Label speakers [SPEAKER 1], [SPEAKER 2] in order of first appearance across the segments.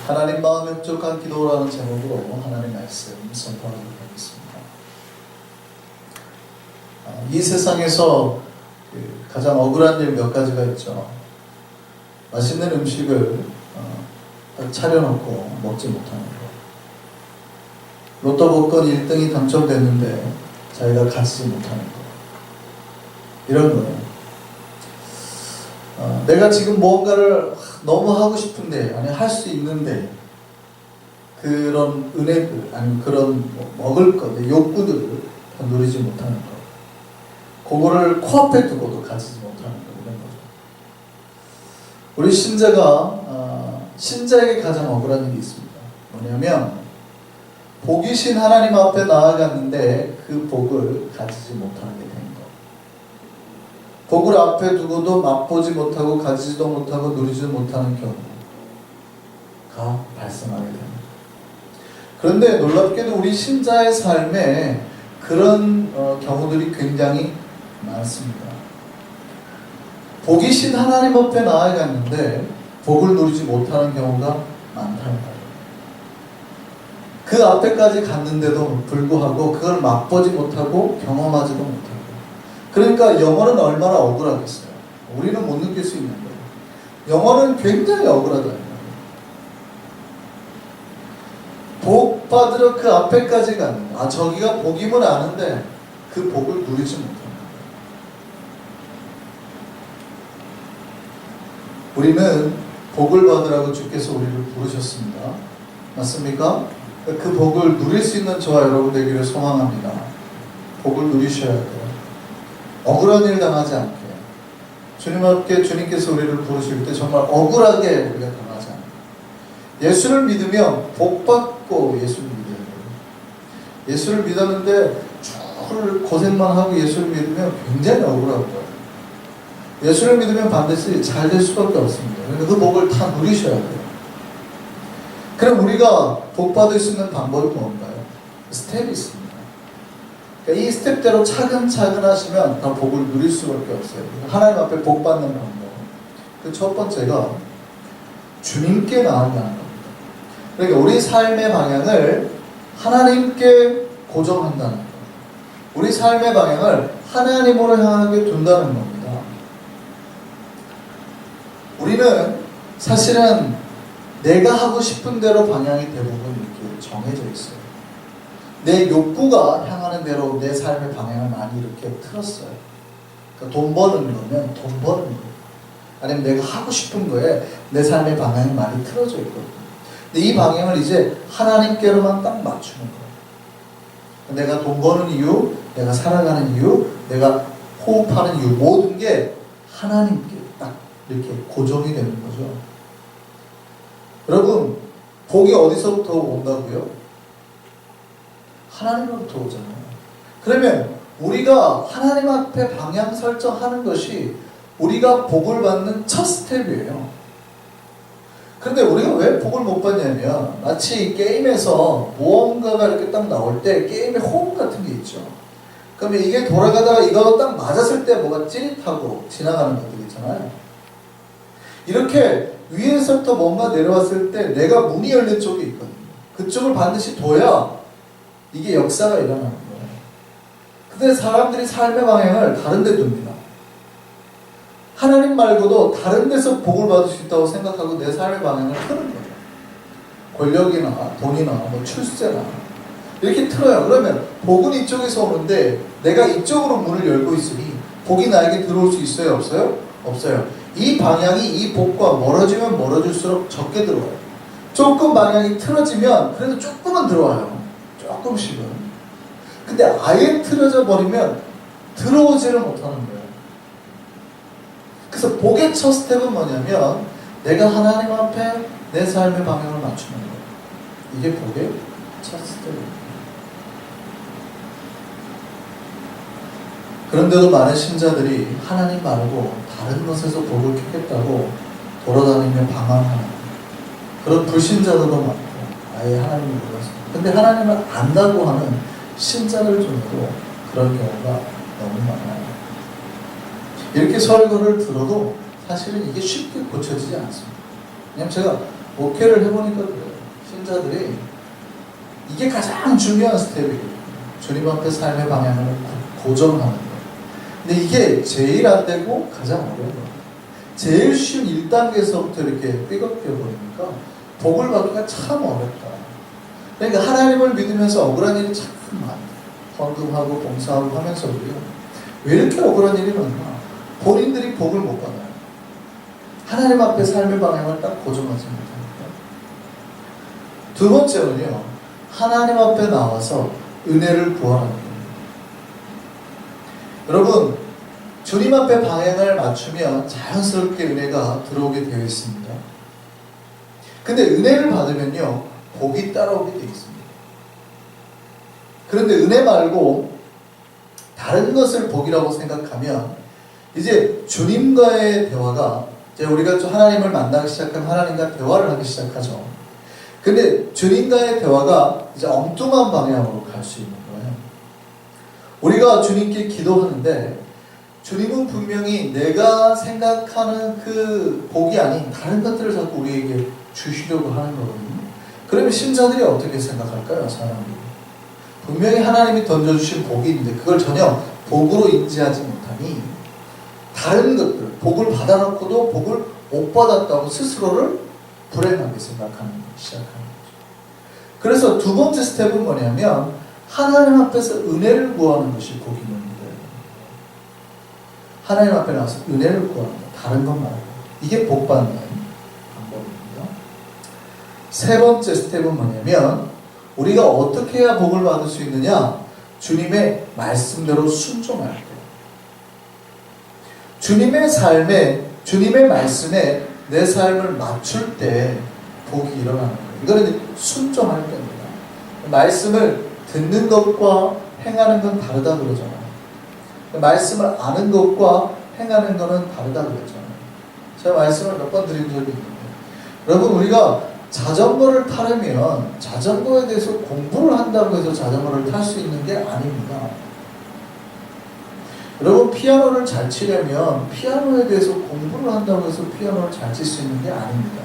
[SPEAKER 1] 하나님 마음에 흡족한 기도라는 제목으로 하나님 말씀 선포하도록 하겠습니다. 이 세상에서 가장 억울한 일 몇 가지가 있죠. 맛있는 음식을 차려놓고 먹지 못하는 것, 로또 복권 1등이 당첨됐는데 자기가 가지지 못하는 것, 이런 거예요. 내가 지금 무언가를 너무 하고 싶은데, 아니 할 수 있는데, 그런 은혜들, 아니면 그런 먹을 것, 내 욕구들을 누리지 못하는 것, 그거를 코앞에 두고도 가지지 못하는 것, 이런 거죠. 우리 신자에게 가장 억울한 일이 있습니다. 뭐냐면 복이신 하나님 앞에 나아갔는데 그 복을 가지지 못하게 된 것, 복을 앞에 두고도 맛보지 못하고 가지지도 못하고 누리지도 못하는 경우가 발생하게 됩니다. 그런데 놀랍게도 우리 신자의 삶에 그런 경우들이 굉장히 많습니다. 복이신 하나님 앞에 나아갔는데 복을 누리지 못하는 경우가 많다는 거예요. 그 앞에까지 갔는데도 불구하고 그걸 맛보지 못하고 경험하지도 못하고, 그러니까 영혼은 얼마나 억울하겠어요. 우리는 못 느낄 수 있는 거예요. 영혼은 굉장히 억울하다는 거예요. 복 받으러 그 앞에까지 갔는데, 저기가 복임을 아는데 그 복을 누리지 못하는 거예요. 우리는 복을 받으라고 주께서 우리를 부르셨습니다. 맞습니까? 그 복을 누릴 수 있는 저와 여러분 되기를 소망합니다. 복을 누리셔야 돼요. 억울한 일 당하지 않게, 주님 앞에 주님께서 우리를 부르실 때 정말 억울하게 우리가 당하지 않게, 예수를 믿으면 복 받고 예수를 믿어야 돼요. 예수를 믿었는데 쭉 고생만 하고 예수를 믿으면 굉장히 억울한 거예요. 예수를 믿으면 반드시 잘 될 수밖에 없습니다. 그러니까 그 복을 다 누리셔야 돼요. 그럼 우리가 복 받을 수 있는 방법이 뭔가요? 스텝이 있습니다. 그러니까 이 스텝대로 차근차근 하시면 다 복을 누릴 수밖에 없어요. 하나님 앞에 복 받는 방법. 그 첫 번째가 주님께 나아가는 겁니다. 그러니까 우리 삶의 방향을 하나님께 고정한다는 것. 우리 삶의 방향을 하나님으로 향하게 둔다는 겁니다. 우리는 사실은 내가 하고 싶은 대로 방향이 대부분 이렇게 정해져 있어요. 내 욕구가 향하는 대로 내 삶의 방향을 많이 이렇게 틀었어요. 그러니까 돈 버는 거면 돈 버는 거예요. 아니면 내가 하고 싶은 거에 내 삶의 방향이 많이 틀어져 있거든요. 근데 이 방향을 이제 하나님께로만 딱 맞추는 거예요. 내가 돈 버는 이유, 내가 살아가는 이유, 내가 호흡하는 이유, 모든 게 하나님께 딱 이렇게 고정이 되는 거죠. 여러분, 복이 어디서부터 온다고요? 하나님으로부터 오잖아요. 그러면 우리가 하나님 앞에 방향 설정하는 것이 우리가 복을 받는 첫 스텝이에요. 그런데 우리가 왜 복을 못 받냐면, 마치 게임에서 무언가가 이렇게 딱 나올 때 게임의 호흡 같은 게 있죠. 그러면 이게 돌아가다가 이거 딱 맞았을 때 뭐가 찌릿하고 지나가는 것들 있잖아요. 이렇게 위에서부터 뭔가 내려왔을 때 내가 문이 열린 쪽이 있거든요. 그쪽을 반드시 둬야 이게 역사가 일어나는 거예요. 근데 사람들이 삶의 방향을 다른 데 둡니다. 하나님 말고도 다른 데서 복을 받을 수 있다고 생각하고 내 삶의 방향을 트는 거예요. 권력이나 돈이나 뭐 출세나 이렇게 틀어요. 그러면 복은 이쪽에서 오는데 내가 이쪽으로 문을 열고 있으니 복이 나에게 들어올 수 있어요? 없어요? 없어요. 이 방향이 이 복과 멀어지면 멀어질수록 적게 들어와요. 조금 방향이 틀어지면 그래도 조금은 들어와요. 조금씩은. 근데 아예 틀어져 버리면 들어오지를 못하는 거예요. 그래서 복의 첫 스텝은 뭐냐면 내가 하나님 앞에 내 삶의 방향을 맞추는 거예요. 이게 복의 첫 스텝입니다. 그런데도 많은 신자들이 하나님 말고 다른 것에서 복을 찾겠다고 돌아다니며 방황하는 그런 불신자들도 많고, 아예 하나님을 몰라서, 근데 하나님을 안다고 하는 신자들 중에도 그런 경우가 너무 많아요. 이렇게 설교를 들어도 사실은 이게 쉽게 고쳐지지 않습니다. 왜냐면 제가 목회를 해보니까 그래요. 신자들이 이게 가장 중요한 스텝이에요. 주님 앞에 삶의 방향을 고정하는 거예요. 근데 이게 제일 안 되고 가장 어려운 거예요. 제일 쉬운 1단계에서부터 이렇게 삐걱겨 버리니까 복을 받기가 참 어렵다. 그러니까 하나님을 믿으면서 억울한 일이 참 많아요. 헌금하고 봉사하고 하면서도요. 왜 이렇게 억울한 일이 많나? 본인들이 복을 못 받아요. 하나님 앞에 삶의 방향을 딱 고정하지 못하니까. 두 번째는요. 하나님 앞에 나와서 은혜를 구하는 겁니다. 여러분, 주님 앞에 방향을 맞추면 자연스럽게 은혜가 들어오게 되어 있습니다. 근데 은혜를 받으면요, 복이 따라오게 되어 있습니다. 그런데 은혜 말고 다른 것을 복이라고 생각하면 이제 주님과의 대화가 이제 우리가 좀 하나님을 만나기 시작하면 하나님과 대화를 하기 시작하죠. 근데 주님과의 대화가 이제 엉뚱한 방향으로 갈 수 있는 거예요. 우리가 주님께 기도하는데 주님은 분명히 내가 생각하는 그 복이 아닌 다른 것들을 자꾸 우리에게 주시려고 하는 거거든요. 그러면 신자들이 어떻게 생각할까요? 사람이 분명히 하나님이 던져주신 복이 있는데 그걸 전혀 복으로 인지하지 못하니 다른 것들, 복을 받아놓고도 복을 못 받았다고 스스로를 불행하게 생각하는 시작하는 거죠. 그래서 두 번째 스텝은 뭐냐면 하나님 앞에서 은혜를 구하는 것이 복이 있는 거예요. 하나님 앞에 나와서 은혜를 구하는 거, 다른 것 말고. 이게 복 받는 방법입니다. 세 번째 스텝은 뭐냐면 우리가 어떻게 해야 복을 받을 수 있느냐? 주님의 말씀대로 순종할 때. 주님의 삶에, 주님의 말씀에 내 삶을 맞출 때 복이 일어나는 거예요. 이거는 순종할 때입니다. 말씀을 듣는 것과 행하는 건 다르다 그러잖아요. 말씀을 아는 것과 행하는 것은 다르다 그랬잖아요. 제가 말씀을 몇 번 드린 적이 있는데 여러분 우리가 자전거를 타려면 자전거에 대해서 공부를 한다고 해서 자전거를 탈 수 있는 게 아닙니다. 여러분 피아노를 잘 치려면 피아노에 대해서 공부를 한다고 해서 피아노를 잘 칠 수 있는 게 아닙니다.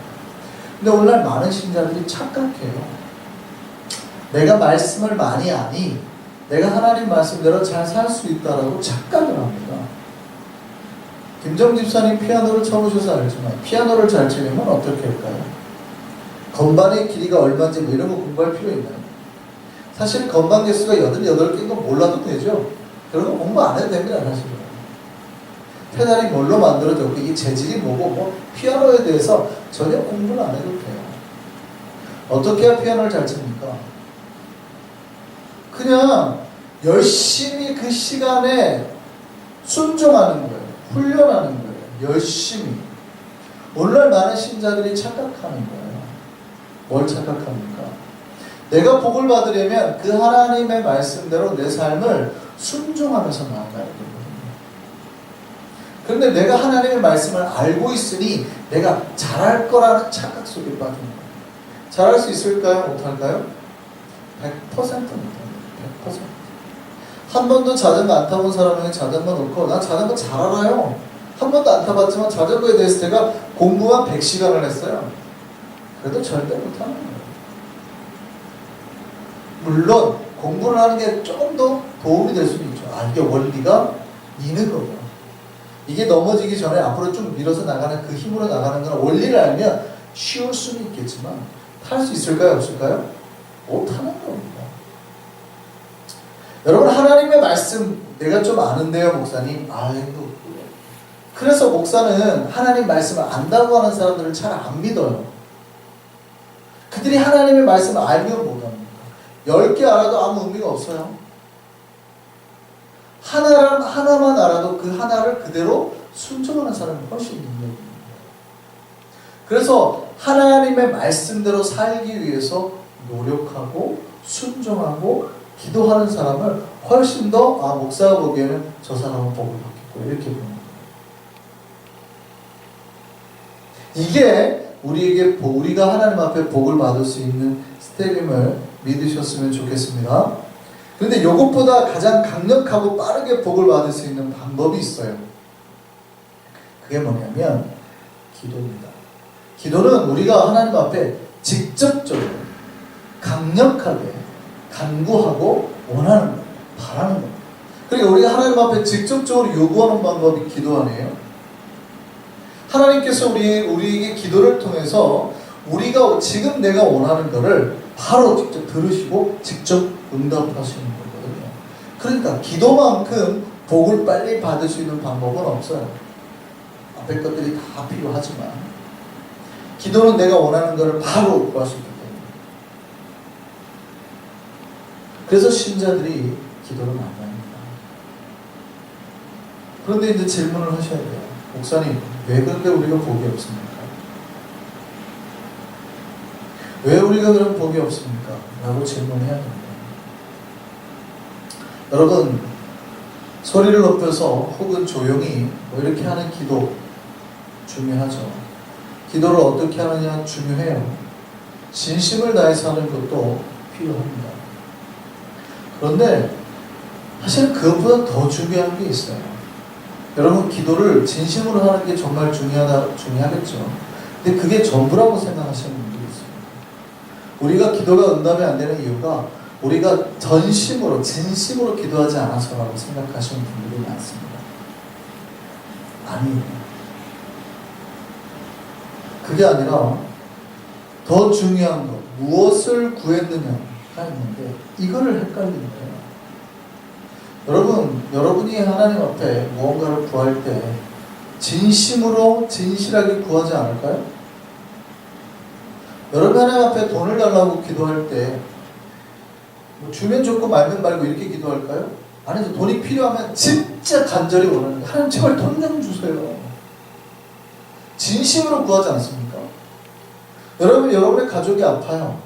[SPEAKER 1] 근데 오늘날 많은 신자들이 착각해요. 내가 말씀을 많이 아니 내가 하나님 말씀대로 잘 살 수 있다라고 착각을 합니다. 김정 집사님 피아노를 쳐보셔서 알지만 피아노를 잘 치려면 어떻게 할까요? 건반의 길이가 얼마인지 뭐 이런 거 공부할 필요 있나요? 사실 건반 개수가 88개인 건 몰라도 되죠. 그런 거 공부 안 해도 됩니다. 사실은. 페달이 뭘로 만들어졌고 이 재질이 뭐고 뭐 피아노에 대해서 전혀 공부를 안 해도 돼요. 어떻게 해야 피아노를 잘 칩니까? 그냥 열심히 그 시간에 순종하는 거예요. 훈련하는 거예요. 열심히. 오늘날 많은 신자들이 착각하는 거예요. 뭘 착각합니까? 내가 복을 받으려면 그 하나님의 말씀대로 내 삶을 순종하면서 나아가야 되거든요. 그런데 내가 하나님의 말씀을 알고 있으니 내가 잘할 거라는 착각 속에 빠진 거예요. 잘할 수 있을까요? 못할까요? 100% 못합니다. 100%. 한 번도 자전거 안 타본 사람에게 자전거 놓고 난 자전거 잘 알아요. 한 번도 안 타봤지만 자전거에 대해서 제가 공부만 100시간을 했어요. 그래도 절대 못하는 거예요. 물론 공부를 하는 게 조금 더 도움이 될 수는 있죠. 아, 이게 원리가 있는 거죠. 이게 넘어지기 전에 앞으로 쭉 밀어서 나가는 그 힘으로 나가는 건 원리를 알면 쉬울 수는 있겠지만 탈 수 있을까요? 없을까요? 못하는 겁니다. 여러분 하나님의 말씀 내가 좀 아는데요 목사님. 아이고 그래서 목사는 하나님 말씀을 안다고 하는 사람들을 잘 안 믿어요. 그들이 하나님의 말씀을 알면 못합니다. 10개 알아도 아무 의미가 없어요. 하나만 알아도 그 하나를 그대로 순종하는 사람이 훨씬 능력입니다. 그래서 하나님의 말씀대로 살기 위해서 노력하고 순종하고 기도하는 사람을 훨씬 더 목사가 보기에는 저 사람은 복을 받겠고 이렇게 보는 거예요. 이게 우리가 하나님 앞에 복을 받을 수 있는 스텝임을 믿으셨으면 좋겠습니다. 그런데 이것보다 가장 강력하고 빠르게 복을 받을 수 있는 방법이 있어요. 그게 뭐냐면 기도입니다. 기도는 우리가 하나님 앞에 직접적으로 강력하게 간구하고 원하는 것, 바라는 것. 그러니까 우리가 하나님 앞에 직접적으로 요구하는 방법이 기도 아니에요? 하나님께서 우리에게 기도를 통해서 우리가 지금 내가 원하는 것을 바로 직접 들으시고 직접 응답하시는 거거든요. 그러니까 기도만큼 복을 빨리 받을 수 있는 방법은 없어요. 앞에 것들이 다 필요하지만 기도는 내가 원하는 것을 바로 구할 수 있기 때문에. 그래서 신자들이 기도를 많이 합니다. 그런데 이제 질문을 하셔야 돼요. 목사님, 왜 그런데 우리가 복이 없습니까? 왜 우리가 그런 복이 없습니까? 라고 질문해야 됩니다. 여러분, 소리를 높여서 혹은 조용히 뭐 이렇게 하는 기도 중요하죠. 기도를 어떻게 하느냐 중요해요. 진심을 다해서 하는 것도 필요합니다. 그런데 사실 그것보다 더 중요한 게 있어요. 여러분, 기도를 진심으로 하는 게 정말 중요하겠죠. 근데 그게 전부라고 생각하시는 분들이 있어요. 우리가 기도가 응답이 안 되는 이유가 우리가 전심으로, 진심으로 기도하지 않아서라고 생각하시는 분들이 많습니다. 아니에요. 그게 아니라 더 중요한 것, 무엇을 구했느냐가 있는데 이거를 헷갈리는 거예요. 여러분이 하나님 앞에 무언가를 구할 때 진심으로 진실하게 구하지 않을까요? 여러분 하나님 앞에 돈을 달라고 기도할 때 뭐 주면 좋고 말면 말고 이렇게 기도할까요? 아니죠. 돈이 필요하면 진짜 간절히 원하는 거예요. 하나님 제발 돈 좀 주세요. 진심으로 구하지 않습니까? 여러분의 가족이 아파요.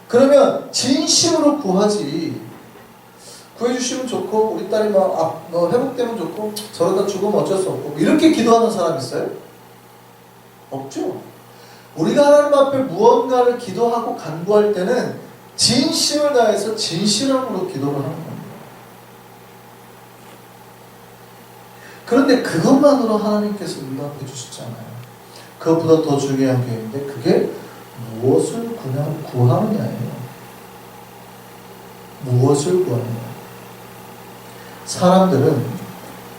[SPEAKER 1] 그러면 진심으로 구하지. 구해주시면 좋고 우리 딸이 뭐 회복되면 좋고 저러다 죽으면 어쩔 수 없고 이렇게 기도하는 사람 있어요? 없죠. 우리가 하나님 앞에 무언가를 기도하고 간구할 때는 진심을 다해서 진실함으로 기도를 하는 겁니다. 그런데 그것만으로 하나님께서 응답해 주시잖아요. 그것보다 더 중요한 게 있는데 그게 무엇을 구하느냐예요. 무엇을 구하느냐. 사람들은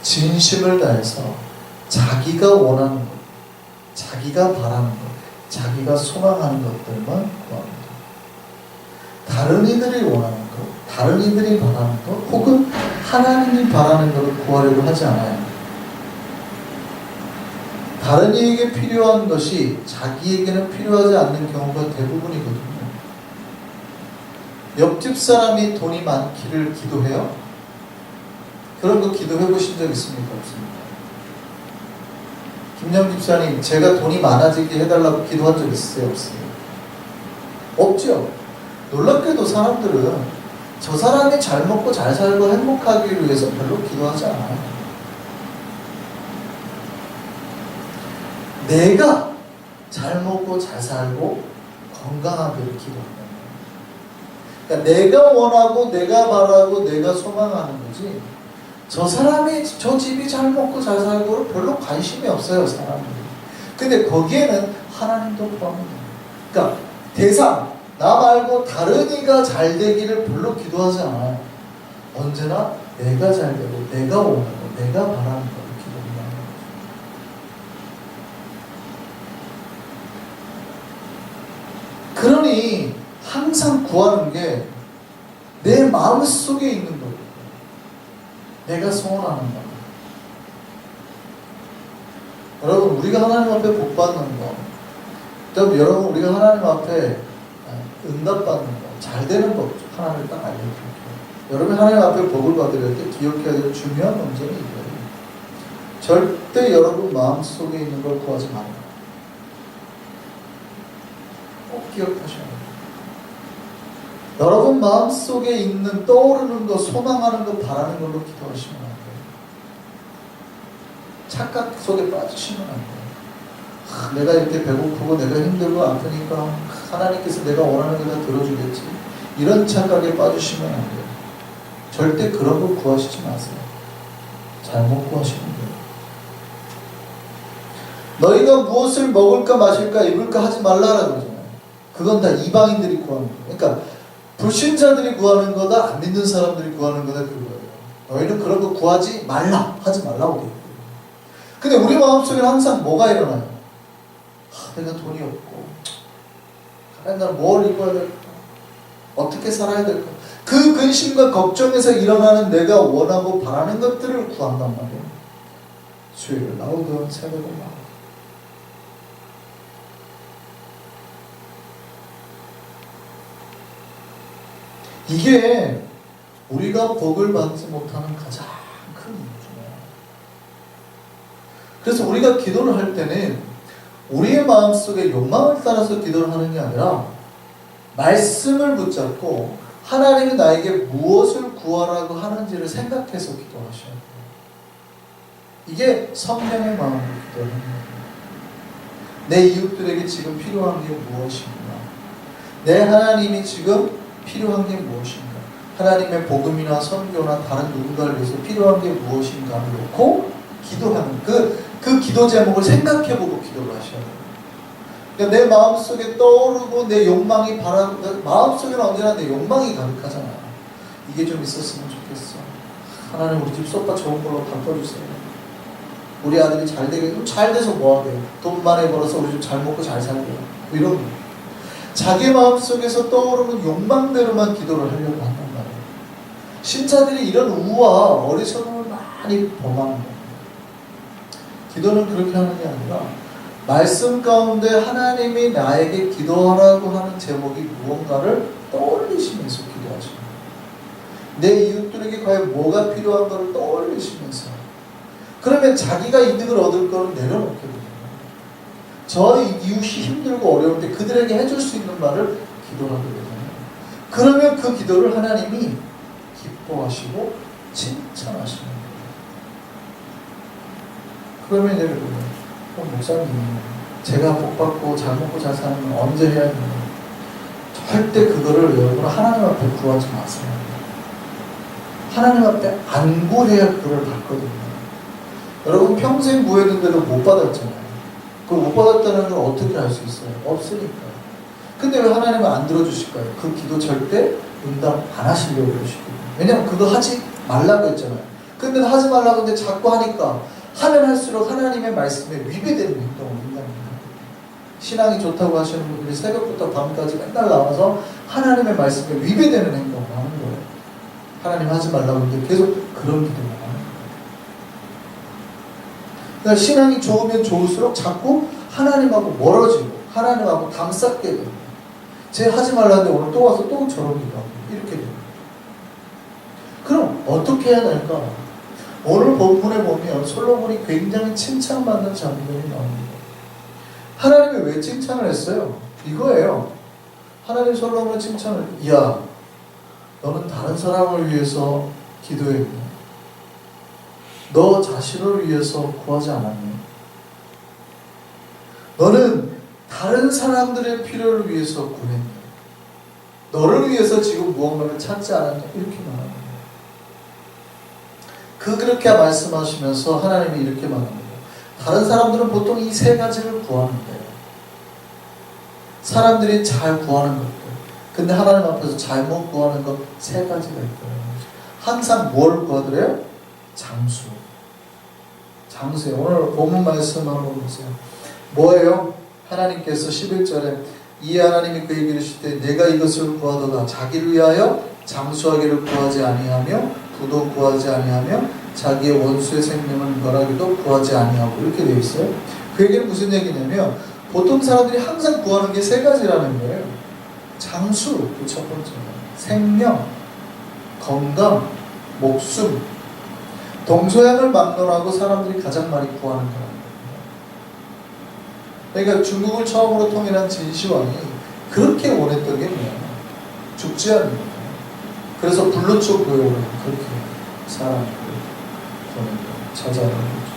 [SPEAKER 1] 진심을 다해서 자기가 원하는 것, 자기가 바라는 것, 자기가 소망하는 것들만 구합니다. 다른 이들이 원하는 것, 다른 이들이 바라는 것, 혹은 하나님이 바라는 것을 구하려고 하지 않아요. 다른 이에게 필요한 것이 자기에게는 필요하지 않는 경우가 대부분이거든요. 옆집 사람이 돈이 많기를 기도해요? 그런 거 기도해 보신 적 있습니까? 없습니까? 김영 집사님, 제가 돈이 많아지게 해달라고 기도한 적 있어요? 없어요? 없죠? 놀랍게도 사람들은 저 사람이 잘 먹고 잘 살고 행복하기 위해서 별로 기도하지 않아요. 내가 잘 먹고 잘 살고 건강하기를 기도한다. 그러니까 내가 원하고 내가 바라고 내가 소망하는 거지 저 사람이 저 집이 잘 먹고 잘 살고 별로 관심이 없어요, 사람들이. 근데 거기에는 하나님도 포함합니다. 그러니까 대상, 나 말고 다른 이가 잘 되기를 별로 기도하지 않아요. 언제나 내가 잘 되고 내가 원하고 내가 바라는 것을 기도한다는 거죠. 그러니 항상 구하는 게 내 마음속에 있는 거예요. 내가 소원하는 거. 여러분, 우리가 하나님 앞에 복 받는 거, 여러분 우리가 하나님 앞에 응답받는 거, 잘 되는 법 하나를 딱 알려드릴게요. 여러분 하나님 앞에 복을 받으실 때 기억해야 될 중요한 문제는 이거예요. 절대 여러분 마음속에 있는 걸 구하지 말아요. 꼭 기억하셔야 돼요. 여러분 마음속에 있는 떠오르는 거, 소망하는 거, 바라는 걸로 기도하시면 안 돼요. 착각 속에 빠지시면 안 돼요. 내가 이렇게 배고프고 내가 힘들고 아프니까 하나님께서 내가 원하는 거 다 들어주겠지. 이런 착각에 빠지시면 안 돼요. 절대 그런 거 구하시지 마세요. 잘못 구하시면 돼요. 너희가 무엇을 먹을까 마실까 입을까 하지 말라라고 그러잖아요. 그건 다 이방인들이 구하는 거예요. 그러니까 불신자들이 구하는 거다, 안 믿는 사람들이 구하는 거다, 그거예요. 너희는 그런 거 구하지 말라, 하지 말라고 돼요. 근데 우리 마음속에는 항상 뭐가 일어나요? 내가 돈이 없고, 내가 뭘 입어야 될까? 어떻게 살아야 될까? 그 근심과 걱정에서 일어나는 내가 원하고 바라는 것들을 구한단 말이에요. 수요일 나오든 새벽에 나오든. 이게 우리가 복을 받지 못하는 가장 큰 이유죠. 그래서 우리가 기도를 할 때는 우리의 마음속에 욕망을 따라서 기도를 하는 게 아니라 말씀을 붙잡고 하나님이 나에게 무엇을 구하라고 하는지를 생각해서 기도하셔야 돼요. 이게 성령의 마음으로 기도하는 거예요. 내 이웃들에게 지금 필요한 게 무엇인가? 내 하나님이 지금 필요한 게 무엇인가? 하나님의 복음이나 선교나 다른 누군가를 위해서 필요한 게 무엇인가를 놓고 기도하는 그 기도 제목을 생각해보고 기도를 하셔야 돼요. 그러니까 내 마음속에 떠오르고 내 욕망이 마음속에는 언제나 내 욕망이 가득하잖아요. 이게 좀 있었으면 좋겠어. 하나님 우리 집 소파 좋은 걸로 바꿔주세요. 우리 아들이 잘 되게, 잘 돼서 뭐 하게요? 돈 많이 벌어서 우리 집 잘 먹고 잘 살게요. 뭐 이런 거. 자기 마음속에서 떠오르는 욕망대로만 기도를 하려고 한단 말이에요. 신자들이 이런 우와 어리석음을 많이 범하는 거예요. 기도는 그렇게 하는 게 아니라 말씀 가운데 하나님이 나에게 기도하라고 하는 제목이 무언가를 떠올리시면서 기도하시는 거예요. 내 이웃들에게 과연 뭐가 필요한가를 떠올리시면서, 그러면 자기가 이득을 얻을 거는 내려놓게 됩니다. 저희 이웃이 힘들고 어려울 때 그들에게 해줄 수 있는 말을 기도하게 되잖아요. 그러면 그 기도를 하나님이 기뻐하시고 칭찬하시는 거예요. 그러면 이제 목사님, 제가 복받고 잘 먹고 잘 사는 건 언제 해야 되나요? 절대 그거를 여러분 하나님 앞에 구하지 마세요. 하나님 앞에 안 구해야 그걸 받거든요. 여러분 평생 구했는데도 못 받았잖아요. 그걸 못 받았다는 걸 어떻게 알 수 있어요? 없으니까요. 근데 왜 하나님은 안 들어주실까요? 그 기도 절대 응답 안 하시려고 그러시거든요. 왜냐면 그거 하지 말라고 했잖아요. 근데 하지 말라고 했는데 자꾸 하니까 하면 할수록 하나님의 말씀에 위배되는 행동을 한답니다. 신앙이 좋다고 하시는 분들이 새벽부터 밤까지 맨날 나와서 하나님의 말씀에 위배되는 행동을 하는 거예요. 하나님 하지 말라고 했는데 계속 그런 기도를 하는 거예요. 그러니까 신앙이 좋으면 좋을수록 자꾸 하나님하고 멀어지고 하나님하고 담쌓게 됩니다. 쟤 하지 말라는데 오늘 또 와서 또 저런 기도하고 이렇게 됩니다. 그럼 어떻게 해야 될까? 오늘 본문에 보면 솔로몬이 굉장히 칭찬받는 장면이 나옵니다. 하나님이 왜 칭찬을 했어요? 이거예요. 하나님 솔로몬의 칭찬을, 야, 너는 다른 사람을 위해서 기도했니? 너 자신을 위해서 구하지 않았니? 너는 다른 사람들의 필요를 위해서 구했니? 너를 위해서 지금 무언가를 찾지 않았냐? 이렇게 말합니다. 그렇게 말씀하시면서 하나님이 이렇게 말합니다. 다른 사람들은 보통 이 세 가지를 구하는데요. 사람들이 잘 구하는 것들. 근데 하나님 앞에서 잘못 구하는 것 세 가지가 있거든요. 항상 뭘 구하더래요? 장수. 장수예요. 오늘 본문 말씀 한번 보세요. 뭐예요? 하나님께서 11절에 이 하나님이 그에게 이르시되 내가 이것을 구하도다 자기를 위하여 장수하기를 구하지 아니하며 부도 구하지 아니하며 자기의 원수의 생명을 멸하기도 구하지 아니하고 이렇게 되어 있어요. 그 얘기는 무슨 얘기냐면 보통 사람들이 항상 구하는 게 세 가지라는 거예요. 장수, 그 첫 번째는 생명, 건강, 목숨. 동서양을 막론하고 사람들이 가장 많이 구하는 거예요. 그러니까 중국을 처음으로 통일한 진시황이 그렇게 원했던 게 뭐예요? 죽지 않는 거예요. 그래서 불로초 교회를 그렇게 사람을 찾아가는 거죠.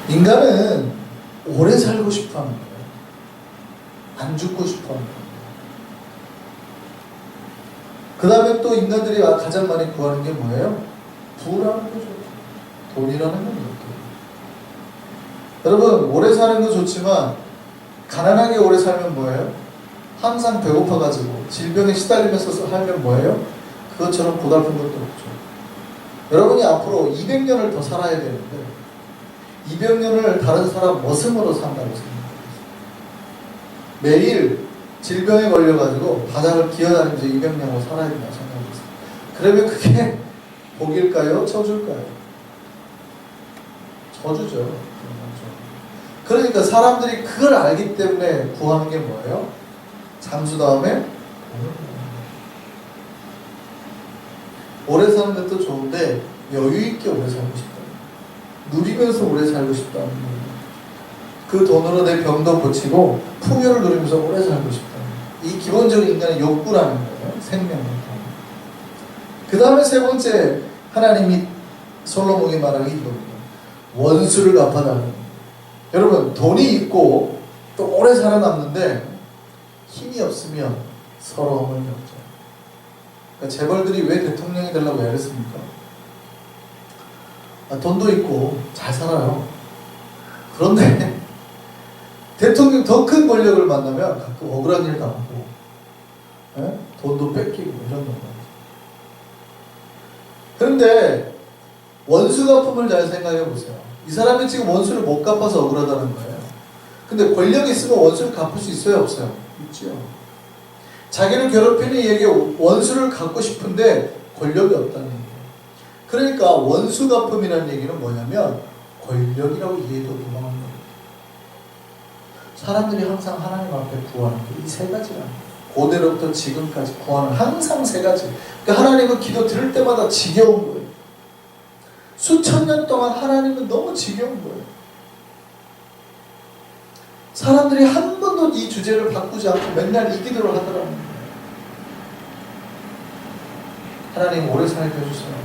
[SPEAKER 1] 인간은 오래 살고 싶어 하는 거예요. 안 죽고 싶어 하는 거예요. 그 다음에 또 인간들이 가장 많이 구하는 게 뭐예요? 부라는 거죠. 돈이라는 건 이렇게. 여러분, 오래 사는 거 좋지만 가난하게 오래 살면 뭐예요? 항상 배고파가지고 질병에 시달리면서 살면 뭐예요? 그것처럼 고달픈 것도 없죠. 여러분이 앞으로 200년을 더 살아야 되는데 200년을 다른 사람 머슴으로 산다고 생각해요. 매일 질병에 걸려가지고 바닥을 기어다니면서 200년을 살아야 된다고 생각했어요. 그러면 그게 복일까요? 저주일까요? 저주죠. 그러니까 사람들이 그걸 알기 때문에 구하는 게 뭐예요? 잠수 다음에 오래 사는 것도 좋은데 여유 있게 오래 살고 싶다. 누리면서 오래 살고 싶다는 거예요. 그 돈으로 내 병도 고치고 풍요를 누리면서 오래 살고 싶다. 이 기본적인 인간의 욕구라는 거예요. 생명을. 그 다음에 세 번째 하나님이 솔로몬이 말하는 게 이겁니다. 원수를 갚아달라는 거예요. 여러분, 돈이 있고 또 오래 살아남는데 힘이 없으면 서러움을 겪죠. 그러니까 재벌들이 왜 대통령이 되려고 애를 씁니까? 돈도 있고 잘 살아요. 그런데 대통령 더 큰 권력을 만나면 가끔 억울한 일 당하고 돈도 뺏기고 이런 거예요. 그런데 원수 갚음을 잘 생각해 보세요. 이 사람이 지금 원수를 못 갚아서 억울하다는 거예요. 근데 권력이 있으면 원수를 갚을 수 있어요, 없어요? 있죠. 자기를 괴롭히는 이에게 원수를 갚고 싶은데 권력이 없다는 얘기예요. 그러니까 원수 갚음이라는 얘기는 뭐냐면 권력이라고 이해도 도망하는 거예요. 사람들이 항상 하나님 앞에 구하는 게 이 세 가지라는 거예요. 고대로부터 지금까지 구하는 항상 세 가지. 그러니까 하나님은 기도 들을 때마다 지겨운 거예요. 수천 년 동안 하나님은 너무 지겨운 거예요. 사람들이 한 번도 이 주제를 바꾸지 않고 맨날 이 기도를 하더라는 거예요. 하나님 오래 살게 해주세요.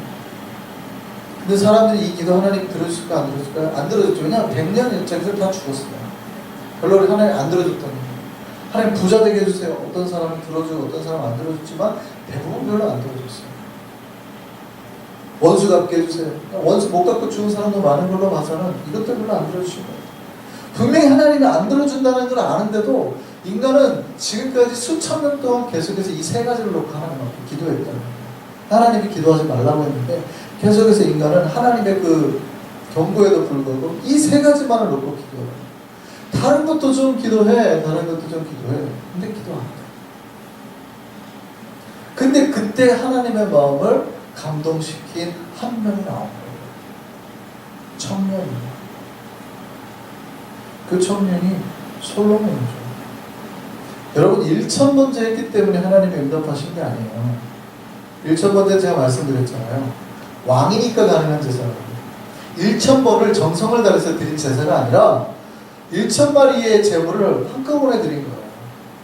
[SPEAKER 1] 근데 사람들이 이 기도 하나님 들어줄까 안 들어줄까요? 안 들어줬죠. 왜냐하면 100년 전에서 다 죽었어요. 별로 하나님 안 들어줬다는 거예요. 하나님 부자 되게 해주세요. 어떤 사람은 들어주고 어떤 사람은 안 들어줬지만 대부분 별로 안 들어줬어요. 원수 갚게 해주세요. 원수 못 갚고 죽은 사람도 많은 걸로 봐서는 이것도 별로 안 들어주시고, 분명히 하나님이 안 들어준다는 걸 아는데도 인간은 지금까지 수천 년 동안 계속해서 이 세 가지를 놓고 하나님 앞에 기도했다는 거예요. 하나님이 기도하지 말라고 했는데 계속해서 인간은 하나님의 그 경고에도 불구하고 이 세 가지만을 놓고 기도해요. 다른 것도 좀 기도해, 다른 것도 좀 기도해. 근데 기도 안 해. 근데 그때 하나님의 마음을 감동시킨 한 명이 나온 거예요. 청년이에요. 그 청년이 솔로몬이죠. 여러분, 1000번째 했기 때문에 하나님이 응답하신 게 아니에요. 1000번째 제가 말씀드렸잖아요. 왕이니까 가능한 제사라고. 1000번을 정성을 다해서 드린 제사가 아니라 1000마리의 제물을 한꺼번에 드린 거예요.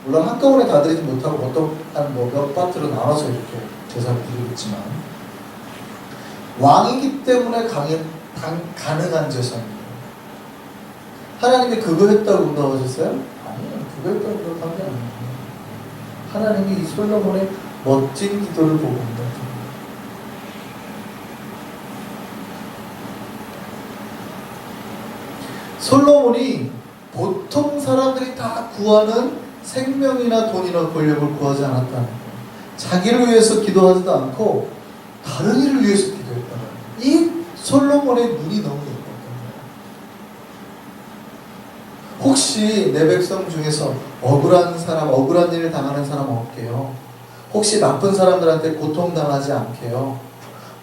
[SPEAKER 1] 물론 한꺼번에 다 드리지 못하고 보통 한 몇 파트로 나눠서 이렇게 제사를 드리겠지만, 왕이기 때문에 가능한 제사입니다. 하나님이 그거 했다고 응답하셨어요? 아니요. 그거 했다고 응답한 게 아니에요. 하나님이 이 솔로몬의 멋진 기도를 보고 응답합니다. 솔로몬이 보통 사람들이 다 구하는 생명이나 돈이나 권력을 구하지 않았다는 거예요. 자기를 위해서 기도하지도 않고 다른 일을 위해서 기도했다는 거예요. 이 솔로몬의 눈이 너무 예뻤던 거예요. 혹시 내 백성 중에서 억울한 사람, 억울한 일을 당하는 사람 없게요. 혹시 나쁜 사람들한테 고통당하지 않게요.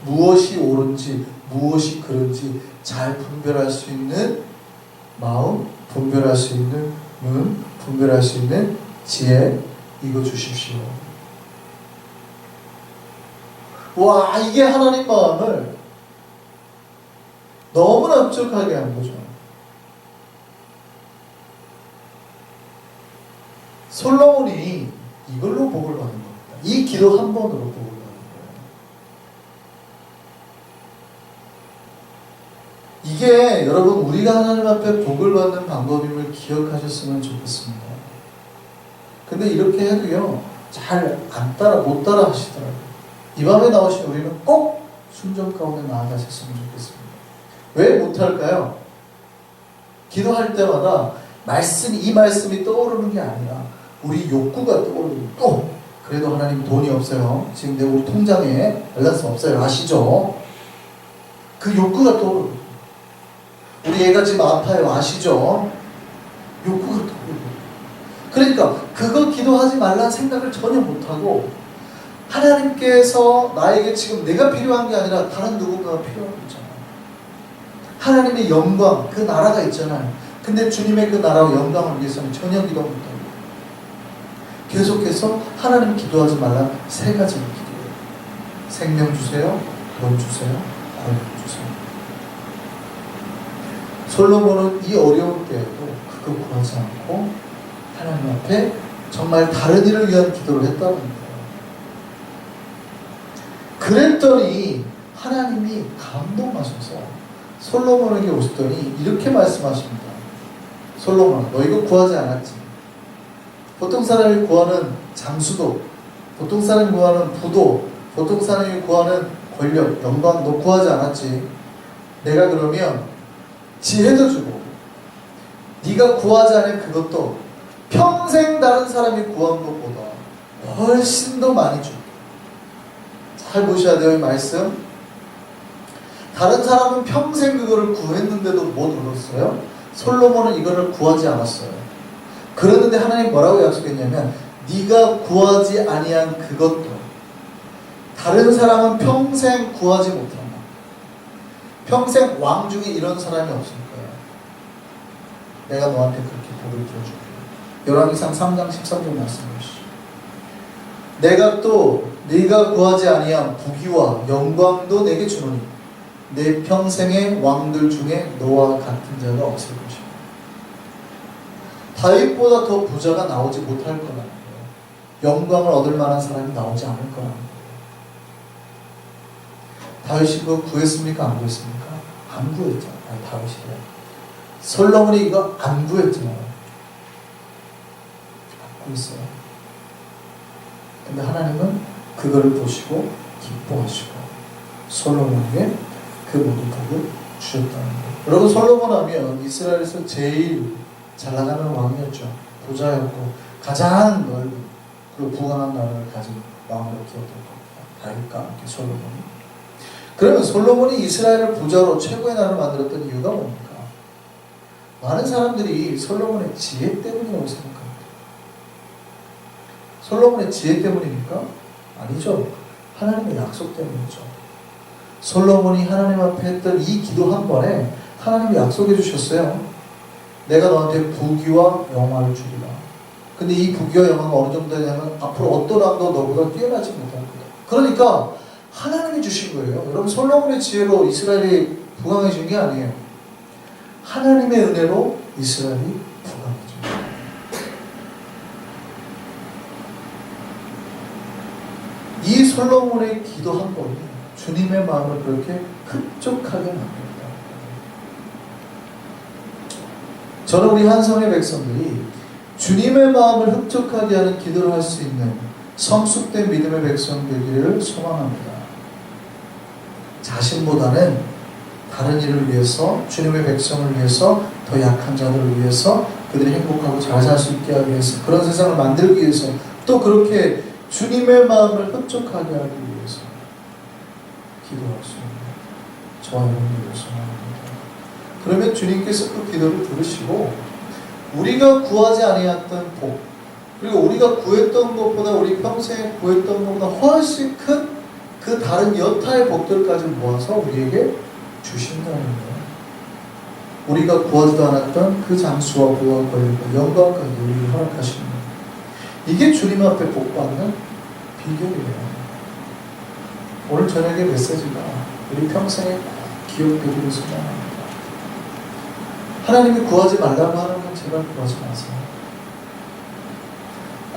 [SPEAKER 1] 무엇이 옳은지 무엇이 그른지 잘 분별할 수 있는 마음, 분별할 수 있는 눈, 분별할 수 있는 지혜, 이거 주십시오. 와, 이게 하나님 마음을 너무나 엄격하게 한 거죠. 솔로몬이 이걸로 복을 받는 겁니다. 이 기도 한 번으로 복을 받는 거예요. 이게 여러분, 우리가 하나님 앞에 복을 받는 방법임을 기억하셨으면 좋겠습니다. 근데 이렇게 해도요, 잘 못 따라 하시더라고요. 이 밤에 나오신 우리는 꼭 순종 가운데 나아가셨으면 좋겠습니다. 왜 못할까요? 기도할 때마다 이 말씀이 떠오르는 게 아니라 우리 욕구가 떠오르는 또 그래도 하나님 돈이 없어요. 지금 우리 통장에 밸런스 없어요. 아시죠? 그 욕구가 떠오르고 우리 애가 지금 아파요. 아시죠? 욕구가 떠오르고 그러니까 그거 기도하지 말라는 생각을 전혀 못하고 하나님께서 나에게 지금 내가 필요한 게 아니라 다른 누군가가 필요한 거잖아요. 하나님의 영광, 그 나라가 있잖아요. 근데 주님의 그 나라와 영광을 위해서는 전혀 기도 못합니다. 계속해서 하나님 기도하지 말라 세 가지를 기도해요. 생명 주세요, 돈 주세요, 권력 주세요. 솔로몬은 이 어려운 때에도 그거 구하지 않고 하나님 앞에 정말 다른 일을 위한 기도를 했다는 거예요. 그랬더니 하나님이 감동하셔서 솔로몬에게 오셨더니 이렇게 말씀하십니다. 솔로몬아, 너 이거 구하지 않았지? 보통 사람이 구하는 장수도, 보통 사람이 구하는 부도, 보통 사람이 구하는 권력, 영광 너 구하지 않았지? 내가 그러면 지혜도 주고 네가 구하지 않은 그것도 평생 다른 사람이 구한 것보다 훨씬 더 많이 줄게. 잘 보셔야 돼요, 이 말씀. 다른 사람은 평생 그거를 구했는데도 못 얻었어요. 솔로몬은 이거를 구하지 않았어요. 그러는데 하나님 뭐라고 약속했냐면 네가 구하지 아니한 그것도 다른 사람은 평생 구하지 못한다. 평생 왕 중에 이런 사람이 없을 거야. 내가 너한테 그렇게 복을 줘줄게. 열왕기상 3장 13절 말씀 보시죠. 내가 또 네가 구하지 아니한 부귀와 영광도 내게 주노니 내 평생의 왕들 중에 너와 같은 자가 없을 것이다. 다윗보다 더 부자가 나오지 못할 거라는 거예요. 영광을 얻을 만한 사람이 나오지 않을 거라는 거예요. 다윗이 그거 구했습니까? 안 구했습니까? 안 구했잖아요. 다윗이래. 솔로몬이 이거 안 구했잖아요. 안 구했어요. 근데 하나님은 그거를 보시고 기뻐하시고 솔로몬에게 그 모든 복을 주셨다는 거예요. 여러분, 솔로몬 하면 이스라엘에서 제일 잘 나가는 왕이었죠. 부자였고 가장 넓은 그리고 부강한 나라를 가진 왕으로 기억될 겁니다. 다윗과 함께 솔로몬이. 그러면 솔로몬이 이스라엘을 부자로 최고의 나라를 만들었던 이유가 뭡니까? 많은 사람들이 솔로몬의 지혜 때문이라고 생각합니다. 솔로몬의 지혜 때문입니까? 아니죠. 하나님의 약속 때문이죠. 솔로몬이 하나님 앞에 했던 이 기도 한 번에 하나님이 약속해 주셨어요. 내가 너한테 부귀와 영화를 주리라. 근데 이 부귀와 영화가 어느 정도냐면 앞으로 어떤 왕도 너보다 뛰어나지 못할 거다. 그러니까 하나님이 주신 거예요. 여러분, 솔로몬의 지혜로 이스라엘이 부강해진 게 아니에요. 하나님의 은혜로 이스라엘이 부강해진 거예요. 이 솔로몬의 기도 한 번이 주님의 마음을 그렇게 흡족하게 만듭니다. 저는 우리 한성의 백성들이 주님의 마음을 흡족하게 하는 기도를 할 수 있는 성숙된 믿음의 백성 되기를 소망합니다. 자신보다는 다른 일을 위해서, 주님의 백성을 위해서, 더 약한 자들을 위해서, 그들이 행복하고 잘 살 수 있게 하기 위해서, 그런 세상을 만들기 위해서, 또 그렇게 주님의 마음을 흡족하게 하기 위해서 기도할 수 있는 저와 여러분들을 소망합니다. 그러면 주님께서 그 기도를 들으시고 우리가 구하지 아니했던 복, 그리고 우리가 구했던 것보다, 우리 평생에 구했던 것보다 훨씬 큰 그 다른 여타의 복들까지 모아서 우리에게 주신다는 거예요. 우리가 구하지도 않았던 그 장수와 부와 권력과 영광까지 우리에게 허락하시는 거예요. 이게 주님 앞에 복받는 비결이에요. 오늘 저녁의 메시지가 우리 평생에 기억되기를 소망합니다. 하나님이 구하지 말라고 하는 건 제발 구하지 마세요.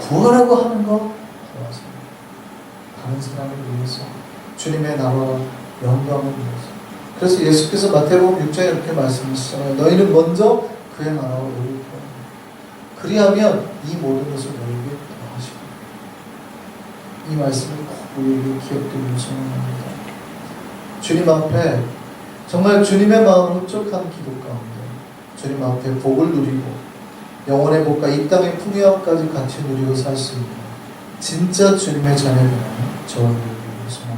[SPEAKER 1] 구하라고 하는 거 구하세요. 다른 사람을 위해서, 주님의 나라와 영광을 위해서. 그래서 예수께서 마태복음 6장에 이렇게 말씀하시잖아요. 너희는 먼저 그의 나라와 의를 구하라. 그리하면 이 모든 것을 너희에게 더하시고. 이 말씀을 꼭 우리에게 기억되기를 소망합니다. 주님 앞에 정말 주님의 마음을 흡족한 기도 가운데 주님 앞에 복을 누리고 영혼의 복과 이 땅의 풍요함까지 같이 누리고 살 수 있는 진짜 주님의 자녀되는 저와 여러분을 소망합니다.